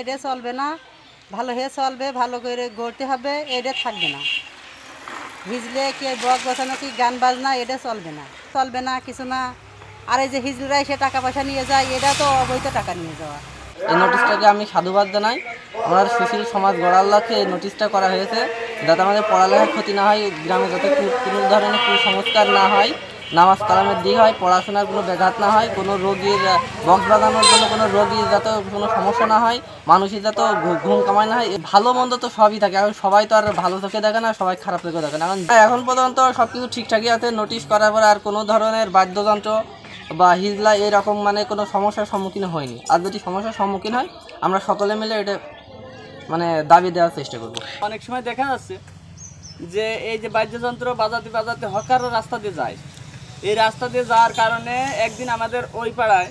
এটা চলবে না, ভালো হয়ে চলবে, ভালো করে গড়তে হবে, এটা থাকবে না। হিজলে কি বক বসানো কি গান বাজনা এটা চলবে না কিছু না। আর এই যে হিজলরা এসে টাকা পয়সা নিয়ে যায়, এটা তো অবৈধ টাকা নিয়ে যাওয়া। এই নোটিশটাকে আমি সাধুবাদ জানাই। আমার সুশীল সমাজ গড়ার লক্ষ্যে এই নোটিশটা করা হয়েছে, যাতে আমাদের পড়ালেখার ক্ষতি না হয়, গ্রামে যাতে কোনো ধরনের কুসংস্কার না হয়, নামাজ কালামের দিক হয়, পড়াশোনার কোনো ব্যাঘাত না হয়, কোনো রোগীর বক্স বাঁধানোর জন্য কোনো রোগীর যাতে কোনো সমস্যা না হয়, মানুষের যাতে ঘুম কামাই না হয়। ভালো মন্দ তো সবই থাকে, এখন সবাই তো আর ভালো চোখে দেখে না, সবাই খারাপ চোখে দেখে না। এখন পর্যন্ত সব কিছু ঠিকঠাকই আছে। নোটিশ করার পর আর কোনো ধরনের বাদ্যযন্ত্র বা হিজলা এরকম মানে কোনো সমস্যার সম্মুখীন হয়নি। আর যদি সমস্যার সম্মুখীন হয়, আমরা সকলে মিলে এটা মানে দাবি দেওয়ার চেষ্টা করব। অনেক সময় দেখা যাচ্ছে যে এই যে বাদ্যযন্ত্র বাজাতে বাজাতে হকারও রাস্তা দিয়ে যায়। এই রাস্তা দিয়ে যাওয়ার কারণে একদিন আমাদের ওই পাড়ায়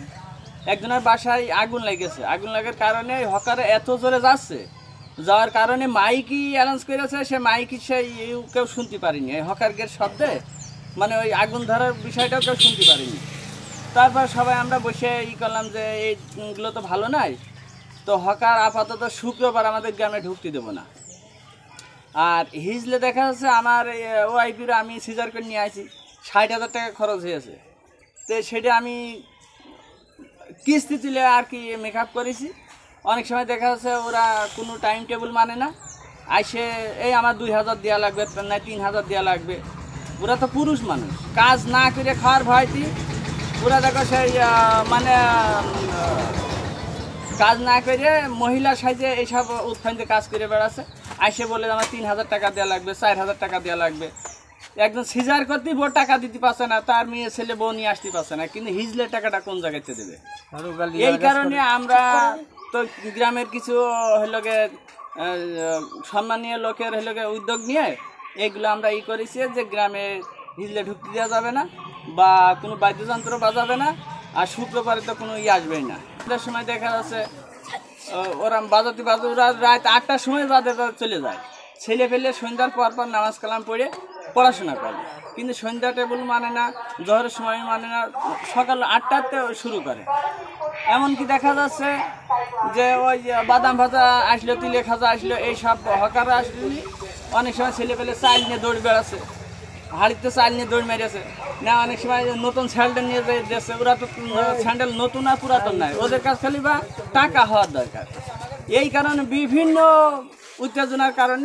একজনের বাসায় আগুন লেগেছে। আগুন লাগার কারণে হকারে এত জোরে যাওয়ার কারণে মাইকই অ্যানাউন্স করেছে, সে মাইকই কেউ শুনতে পারেনি। এই হকারদের শব্দে মানে ওই আগুন ধরার বিষয়টাও কেউ শুনতে পারেনি। তারপর সবাই আমরা বসে করলাম যে এইগুলো তো ভালো নয়, তো হকার আপাতত শুক্রবার আমাদের গ্রামে ঢুকতে দেবো না। আর হিজলে দেখা যাচ্ছে আমার ওআইপির আমি সিজার করে নিয়ে আসি, 60,000 টাকা খরচ হয়েছে। তো সেটা আমি কিস্তি তুলে আর কি মেকআপ করেছি। অনেক সময় দেখা যাচ্ছে ওরা কোনো টাইম টেবিল মানে না, আইসে এই আমার 2,000 দেওয়া লাগবে, না 3,000 দেওয়া লাগবে। ওরা তো পুরুষ মানুষ, কাজ না করে খাওয়ার ভয়টি ওরা দেখো সেই মানে কাজ না করে মহিলা সাইজে এইসব উৎখান্তে কাজ করে বেড়াচ্ছে। আইসে বলে আমার 3,000 টাকা দেওয়া লাগবে, 4,000 টাকা দেওয়া লাগবে। একদম সিজার করতেই বউ টাকা দিতে পারছে না, তার মেয়ে ছেলে বউ নিয়ে আসতে পারছে না, কিন্তু হিজলের টাকাটা কোন জায়গাতে দেবে? এই কারণে আমরা তো গ্রামের কিছু হলোকে সম্মানীয় লোকের হলোকে উদ্যোগ নিয়ে এগুলো আমরা করেছি যে গ্রামে হিজলে ঢুকতে দেওয়া যাবে না বা কোনো বাদ্যযন্ত্র বাজাবে না, আর শুক্রবারে তো কোনো আসবেই না। সময় দেখা যাচ্ছে ওরা বাজাতে ওরা রাত 8টার সময় বাজাতে চলে যায়। ছেলে ফেলে সন্ধ্যার পর নামাজ কালাম পড়ে পড়াশোনা করে, কিন্তু সন্ধ্যা টেবিল মানে না, জোহরের সময় মানে না, সকাল 8টাতে শুরু করে। এমনকি দেখা যাচ্ছে যে ওই বাদাম ভাজা আসলো, তিলে খাজা আসলো, এইসব হকাররা আসলে অনেক সময় ছেলে পেলে চাল নিয়ে দৌড় বেড়াচ্ছে, হাড়িতে চাল নিয়ে দৌড় মেরেছে না। অনেক সময় নতুন স্যান্ডেল নিয়ে যাচ্ছে, ওরা তো স্যান্ডেল নতুন আর পুরাতন নাই, ওদের কাছে খালি বা টাকা হওয়ার দরকার। এই কারণে বিভিন্ন উত্তেজনার কারণে